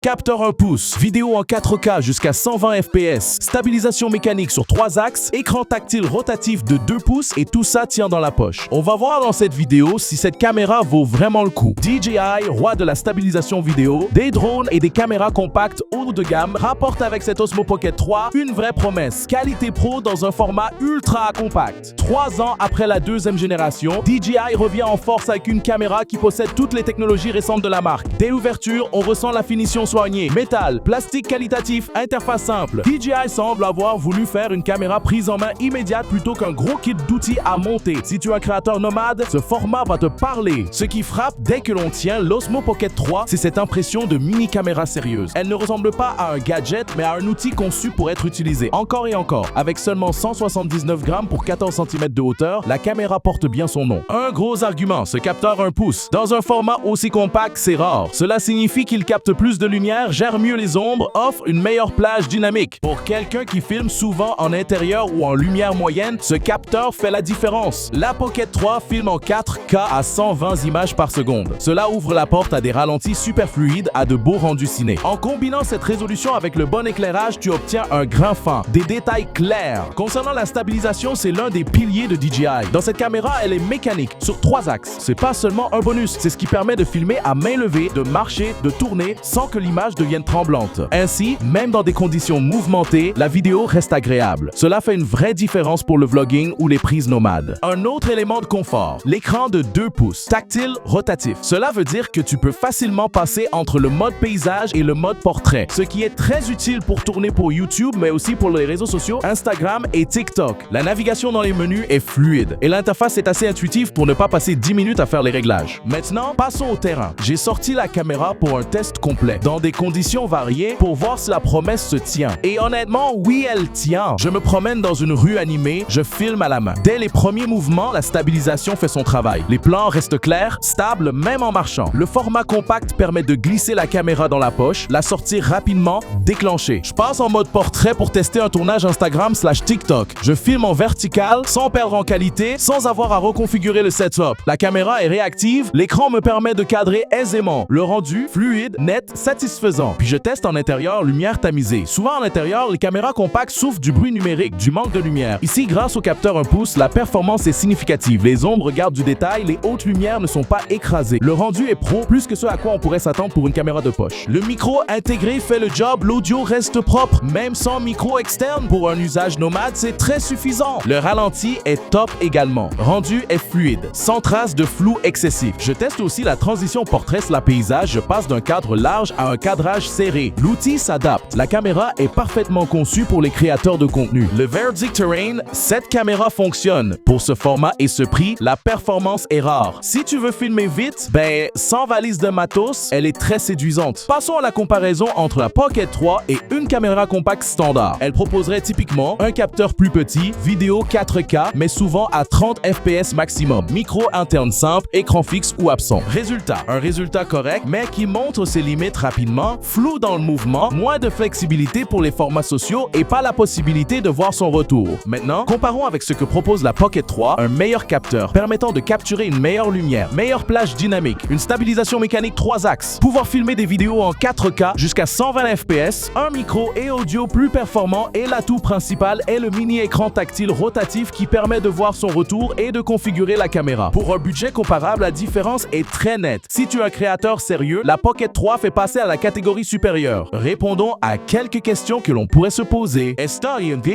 Capteur 1 pouce, vidéo en 4K jusqu'à 120 fps, stabilisation mécanique sur 3 axes, écran tactile rotatif de 2 pouces et tout ça tient dans la poche. On va voir dans cette vidéo si cette caméra vaut vraiment le coup. DJI, roi de la stabilisation vidéo, des drones et des caméras compactes haut de gamme, rapporte avec cet Osmo Pocket 3 une vraie promesse. Qualité pro dans un format ultra compact. 3 ans après la deuxième génération, DJI revient en force avec une caméra qui possède toutes les technologies récentes de la marque. Dès l'ouverture, on ressent la finition soigné, métal, plastique qualitatif, interface simple. DJI semble avoir voulu faire une caméra prise en main immédiate plutôt qu'un gros kit d'outils à monter. Si tu es un créateur nomade, ce format va te parler. Ce qui frappe dès que l'on tient l'Osmo Pocket 3, c'est cette impression de mini-caméra sérieuse. Elle ne ressemble pas à un gadget, mais à un outil conçu pour être utilisé encore et encore. Avec seulement 179 grammes pour 14 cm de hauteur, la caméra porte bien son nom. Un gros argument, ce capteur 1 pouce. Dans un format aussi compact, c'est rare. Cela signifie qu'il capte plus de lumière, gère mieux les ombres, offre une meilleure plage dynamique. Pour quelqu'un qui filme souvent en intérieur ou en lumière moyenne, ce capteur fait la différence. La Pocket 3 filme en 4K à 120 images par seconde. Cela ouvre la porte à des ralentis super fluides, à de beaux rendus ciné. En combinant cette résolution avec le bon éclairage, tu obtiens un grain fin, des détails clairs. Concernant la stabilisation, c'est l'un des piliers de DJI. Dans cette caméra, elle est mécanique, sur 3 axes. C'est pas seulement un bonus, c'est ce qui permet de filmer à main levée, de marcher, de tourner, sans que l'image devienne tremblante. Ainsi, même dans des conditions mouvementées, la vidéo reste agréable. Cela fait une vraie différence pour le vlogging ou les prises nomades. Un autre élément de confort, l'écran de 2 pouces, tactile rotatif. Cela veut dire que tu peux facilement passer entre le mode paysage et le mode portrait, ce qui est très utile pour tourner pour YouTube, mais aussi pour les réseaux sociaux Instagram et TikTok. La navigation dans les menus est fluide et l'interface est assez intuitive pour ne pas passer 10 minutes à faire les réglages. Maintenant, passons au terrain. J'ai sorti la caméra pour un test complet, dans des conditions variées pour voir si la promesse se tient. Et honnêtement, oui, elle tient. Je me promène dans une rue animée, je filme à la main. Dès les premiers mouvements, la stabilisation fait son travail. Les plans restent clairs, stables, même en marchant. Le format compact permet de glisser la caméra dans la poche, la sortir rapidement, déclencher. Je passe en mode portrait pour tester un tournage Instagram/TikTok. Je filme en vertical, sans perdre en qualité, sans avoir à reconfigurer le setup. La caméra est réactive, l'écran me permet de cadrer aisément. Le rendu, fluide, net, satisfaisant. Puis je teste en intérieur, lumière tamisée. Souvent en intérieur, les caméras compactes souffrent du bruit numérique, du manque de lumière. Ici, grâce au capteur 1 pouce, la performance est significative. Les ombres gardent du détail, les hautes lumières ne sont pas écrasées. Le rendu est pro, plus que ce à quoi on pourrait s'attendre pour une caméra de poche. Le micro intégré fait le job, l'audio reste propre. Même sans micro externe, pour un usage nomade, c'est très suffisant. Le ralenti est top également. Rendu est fluide, sans trace de flou excessif. Je teste aussi la transition portrait/paysage. Je passe d'un cadre large à un cadrage serré. L'outil s'adapte. La caméra est parfaitement conçue pour les créateurs de contenu. Le Verdict Terrain, cette caméra fonctionne. Pour ce format et ce prix, la performance est rare. Si tu veux filmer vite, sans valise de matos, elle est très séduisante. Passons à la comparaison entre la Pocket 3 et une caméra compacte standard. Elle proposerait typiquement un capteur plus petit, vidéo 4K, mais souvent à 30 fps maximum. Micro interne simple, écran fixe ou absent. Résultat, un résultat correct, mais qui montre ses limites rapidement, flou dans le mouvement, moins de flexibilité pour les formats sociaux et pas la possibilité de voir son retour. Maintenant, comparons avec ce que propose la Pocket 3, un meilleur capteur permettant de capturer une meilleure lumière, meilleure plage dynamique, une stabilisation mécanique 3 axes, pouvoir filmer des vidéos en 4K jusqu'à 120 fps, un micro et audio plus performant et l'atout principal est le mini-écran tactile rotatif qui permet de voir son retour et de configurer la caméra. Pour un budget comparable, la différence est très nette. Si tu es un créateur sérieux, la Pocket 3 fait passer à la catégorie supérieure. Répondons à quelques questions que l'on pourrait se poser. Est-ce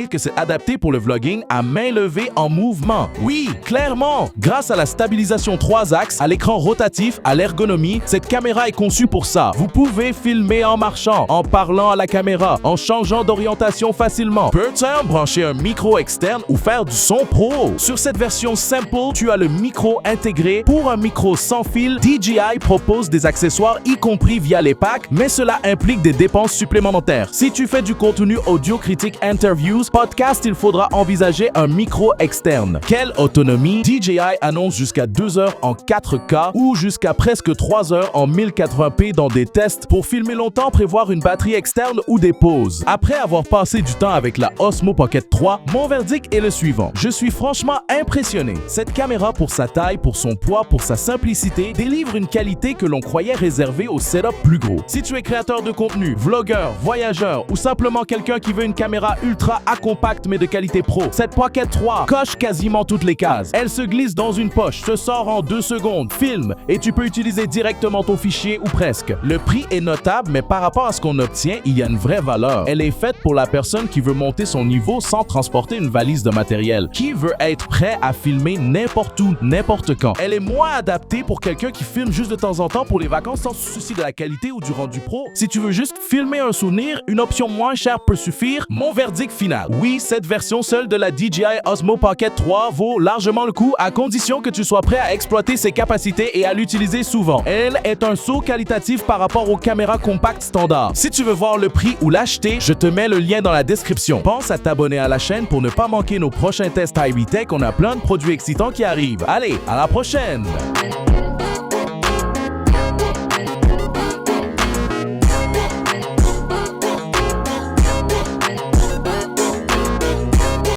que c'est adapté pour le vlogging à main levée en mouvement? Oui, clairement! Grâce à la stabilisation 3 axes, à l'écran rotatif, à l'ergonomie, cette caméra est conçue pour ça. Vous pouvez filmer en marchant, en parlant à la caméra, en changeant d'orientation facilement. Peut-être brancher un micro externe ou faire du son pro. Sur cette version simple, tu as le micro intégré. Pour un micro sans fil, DJI propose des accessoires y compris via les packs, mais cela implique des dépenses supplémentaires. Si tu fais du contenu audio critique, interviews, podcast, il faudra envisager un micro externe. Quelle autonomie? DJI annonce jusqu'à 2 heures en 4K ou jusqu'à presque 3 heures en 1080p dans des tests. Pour filmer longtemps, prévoir une batterie externe ou des pauses. Après avoir passé du temps avec la Osmo Pocket 3, mon verdict est le suivant. Je suis franchement impressionné. Cette caméra, pour sa taille, pour son poids, pour sa simplicité, délivre une qualité que l'on croyait réservée au setup plus gros. Si tu es créateur de contenu, vlogueur, voyageur ou simplement quelqu'un qui veut une caméra ultra compacte mais de qualité pro, cette Pocket 3 coche quasiment toutes les cases. Elle se glisse dans une poche, se sort en 2 secondes, filme et tu peux utiliser directement ton fichier ou presque. Le prix est notable, mais par rapport à ce qu'on obtient, il y a une vraie valeur. Elle est faite pour la personne qui veut monter son niveau sans transporter une valise de matériel, qui veut être prêt à filmer n'importe où, n'importe quand. Elle est moins adaptée pour quelqu'un qui filme juste de temps en temps pour les vacances sans souci de la qualité ou du rendu pro. Si tu veux juste filmer un souvenir, une option moins chère peut suffire. Mon verdict final. Oui, cette version seule de la DJI Osmo Pocket 3 vaut largement le coup à condition que tu sois prêt à exploiter ses capacités et à l'utiliser souvent. Elle est un saut qualitatif par rapport aux caméras compactes standards. Si tu veux voir le prix ou l'acheter, je te mets le lien dans la description. Pense à t'abonner à la chaîne pour ne pas manquer nos prochains tests High Tech. On a plein de produits excitants qui arrivent. Allez, à la prochaine!